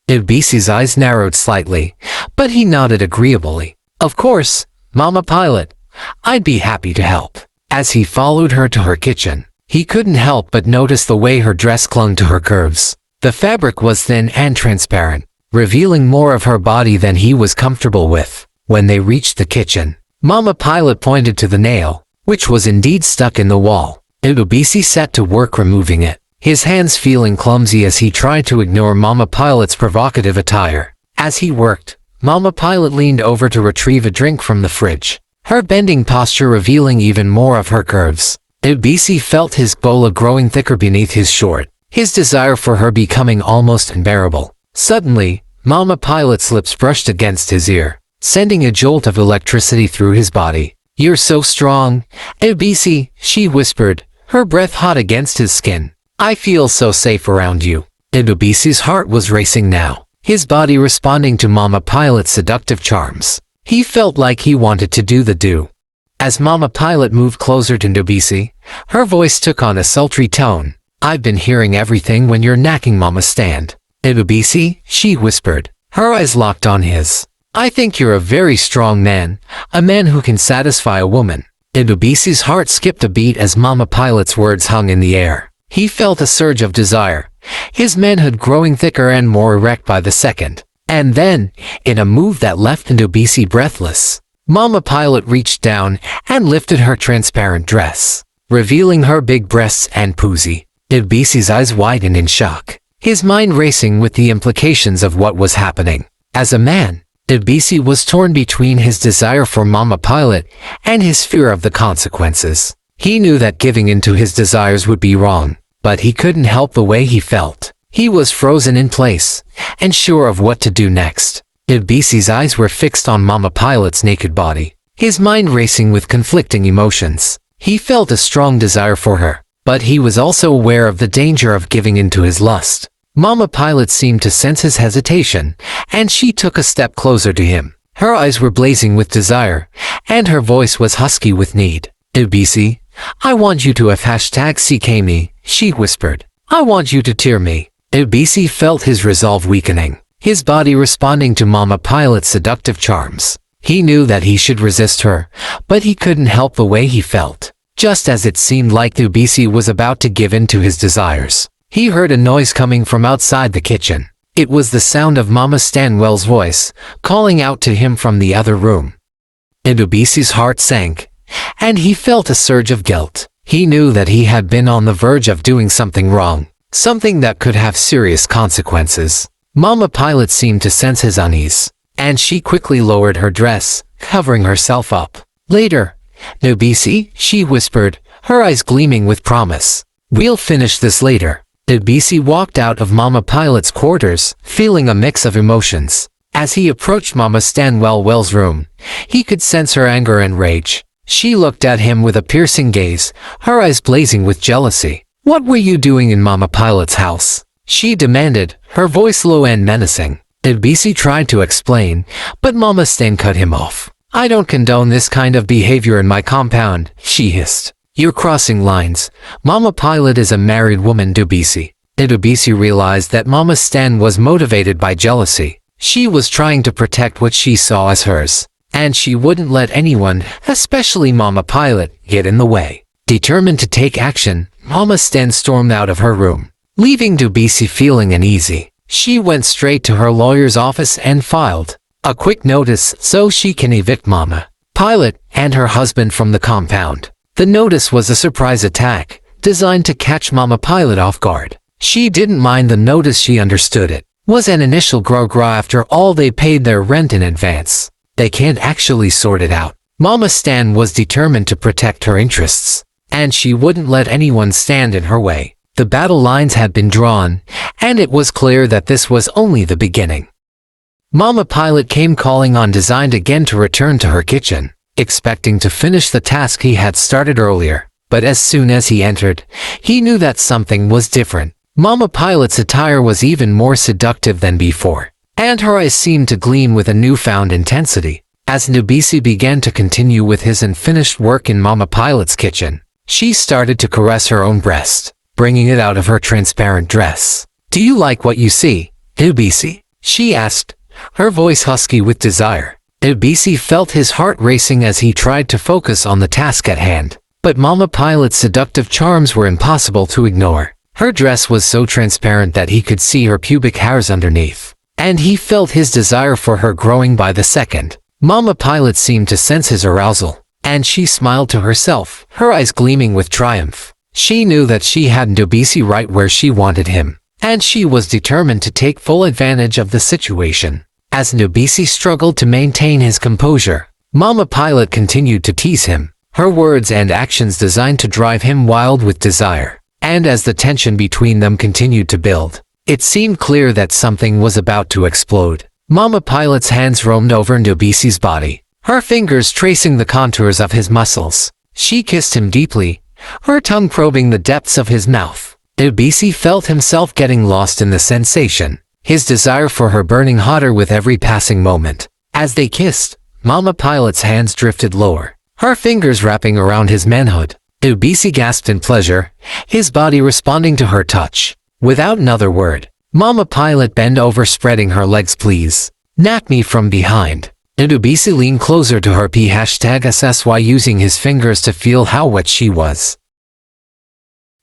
Ibisi's eyes narrowed slightly, but he nodded agreeably. Of course, Mama Pilot. I'd be happy to help. As he followed her to her kitchen, he couldn't help but notice the way her dress clung to her curves. The fabric was thin and transparent, revealing more of her body than he was comfortable with. When they reached the kitchen, Mama Pilot pointed to the nail, which was indeed stuck in the wall. Ibisi set to work removing it, his hands feeling clumsy as he tried to ignore Mama Pilot's provocative attire. As he worked, Mama Pilot leaned over to retrieve a drink from the fridge, her bending posture revealing even more of her curves. Ibisi felt his bola growing thicker beneath his short, his desire for her becoming almost unbearable. Suddenly, Mama Pilot's lips brushed against his ear, sending a jolt of electricity through his body. "You're so strong, Ibisi," she whispered, her breath hot against his skin. "I feel so safe around you." Ibisi's heart was racing now, his body responding to Mama Pilot's seductive charms. He felt like he wanted to do the do. As Mama Pilot moved closer to Ibisi, her voice took on a sultry tone. "I've been hearing everything when you're knacking Mama Stan." "Ibisi," she whispered, her eyes locked on his. "I think you're a very strong man, a man who can satisfy a woman." Ibisi's heart skipped a beat as Mama Pilot's words hung in the air. He felt a surge of desire, his manhood growing thicker and more erect by the second. And then, in a move that left Ibisi breathless, Mama Pilot reached down and lifted her transparent dress, revealing her big breasts and pussy. Ibisi's eyes widened in shock, his mind racing with the implications of what was happening. As a man, Ibisi was torn between his desire for Mama Pilot and his fear of the consequences. He knew that giving in to his desires would be wrong, but he couldn't help the way he felt. He was frozen in place, unsure of what to do next. Ibisi's eyes were fixed on Mama Pilot's naked body, his mind racing with conflicting emotions. He felt a strong desire for her, but he was also aware of the danger of giving in to his lust. Mama Pilot seemed to sense his hesitation, and she took a step closer to him. Her eyes were blazing with desire, and her voice was husky with need. "Ibisi, I want you to #CK me," she whispered. "I want you to tear me." Ibisi felt his resolve weakening, his body responding to Mama Pilot's seductive charms. He knew that he should resist her, but he couldn't help the way he felt. Just as it seemed like Ibisi was about to give in to his desires, he heard a noise coming from outside the kitchen. It was the sound of Mama Stanwell's voice, calling out to him from the other room. Ibisi's heart sank, and he felt a surge of guilt. He knew that he had been on the verge of doing something wrong, something that could have serious consequences. Mama Pilot seemed to sense his unease, and she quickly lowered her dress, covering herself up. "Later, Ibisi," she whispered, her eyes gleaming with promise. "We'll finish this later." Ibisi walked out of Mama Pilot's quarters, feeling a mix of emotions. As he approached Mama Stanwell's room, he could sense her anger and rage. She looked at him with a piercing gaze, her eyes blazing with jealousy. "What were you doing in Mama Pilot's house?" she demanded, her voice low and menacing. Ibisi tried to explain, but Mama Stan cut him off. "I don't condone this kind of behavior in my compound," she hissed. "You're crossing lines. Mama Pilot is a married woman." Ibisi realized that Mama Stan was motivated by jealousy. She was trying to protect what she saw as hers, and she wouldn't let anyone, especially Mama Pilot, get in the way. Determined to take action, Mama Stan stormed out of her room, leaving Ibisi feeling uneasy. She went straight to her lawyer's office and filed a quick notice so she can evict Mama Pilot and her husband from the compound. The notice was a surprise attack, designed to catch Mama Pilot off guard. She didn't mind the notice, she understood it was an initial gra after all they paid their rent in advance. They can't actually sort it out. Mama Stan was determined to protect her interests, and she wouldn't let anyone stand in her way. The battle lines had been drawn, and it was clear that this was only the beginning. Mama Pilot came calling on Designed again to return to her kitchen, expecting to finish the task he had started earlier. But as soon as he entered, he knew that something was different. Mama Pilot's attire was even more seductive than before, and her eyes seemed to gleam with a newfound intensity. As Ibisi began to continue with his unfinished work in Mama Pilot's kitchen, she started to caress her own breast, bringing it out of her transparent dress. "Do you like what you see, Ibisi?" she asked, her voice husky with desire. Nobisi felt his heart racing as he tried to focus on the task at hand. But Mama Pilot's seductive charms were impossible to ignore. Her dress was so transparent that he could see her pubic hairs underneath, and he felt his desire for her growing by the second. Mama Pilot seemed to sense his arousal, and she smiled to herself, her eyes gleaming with triumph. She knew that she had Nobisi right where she wanted him, and she was determined to take full advantage of the situation. As Nobisi struggled to maintain his composure, Mama Pilot continued to tease him, her words and actions designed to drive him wild with desire. And as the tension between them continued to build, it seemed clear that something was about to explode. Mama Pilot's hands roamed over Nobisi's body, her fingers tracing the contours of his muscles. She kissed him deeply, her tongue probing the depths of his mouth. Nobisi felt himself getting lost in the sensation, his desire for her burning hotter with every passing moment. As they kissed, Mama Pilot's hands drifted lower, her fingers wrapping around his manhood. Nobisi gasped in pleasure, his body responding to her touch. Without another word, Mama Pilot bent over, spreading her legs. Please, knack me from behind. Nobisi leaned closer to her #SSY, using his fingers to feel how wet she was.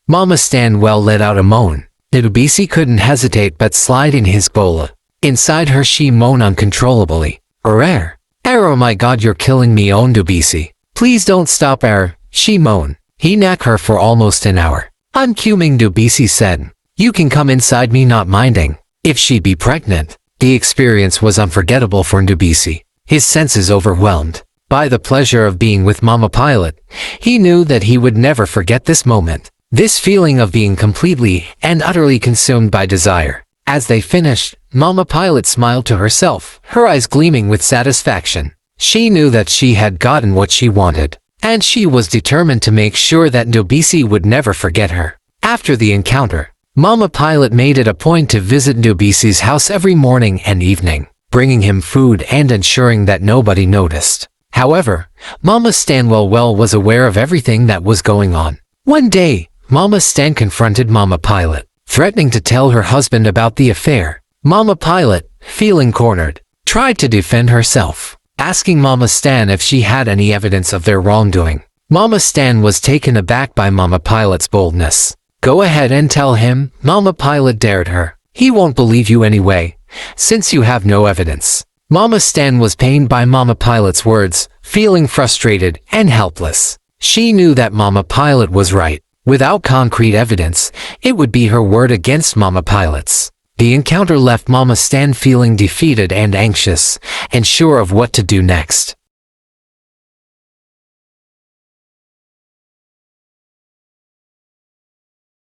Mama Stanwell let out a moan. Nobisi couldn't hesitate but slide in his gola. Inside her she moaned uncontrollably. Oh my god, you're killing me, oh Nobisi. Please don't stop, she moaned. He knacked her for almost an hour. I'm cuming, Nobisi said. You can come inside me, not minding if she'd be pregnant. The experience was unforgettable for Nobisi, his senses overwhelmed by the pleasure of being with Mama Pilot. He knew that he would never forget this moment, this feeling of being completely and utterly consumed by desire. As they finished, Mama Pilot smiled to herself, her eyes gleaming with satisfaction. She knew that she had gotten what she wanted, and she was determined to make sure that Nobisi would never forget her. After the encounter, Mama Pilot made it a point to visit Nobisi's house every morning and evening, bringing him food and ensuring that nobody noticed. However, Mama Stanwell was aware of everything that was going on. One day, Mama Stan confronted Mama Pilot, threatening to tell her husband about the affair. Mama Pilot, feeling cornered, tried to defend herself, asking Mama Stan if she had any evidence of their wrongdoing. Mama Stan was taken aback by Mama Pilot's boldness. Go ahead and tell him, Mama Pilot dared her. He won't believe you anyway, since you have no evidence. Mama Stan was pained by Mama Pilot's words, feeling frustrated and helpless. She knew that Mama Pilot was right. Without concrete evidence, it would be her word against Mama Pilot's. The encounter left Mama Stan feeling defeated and anxious, unsure of what to do next.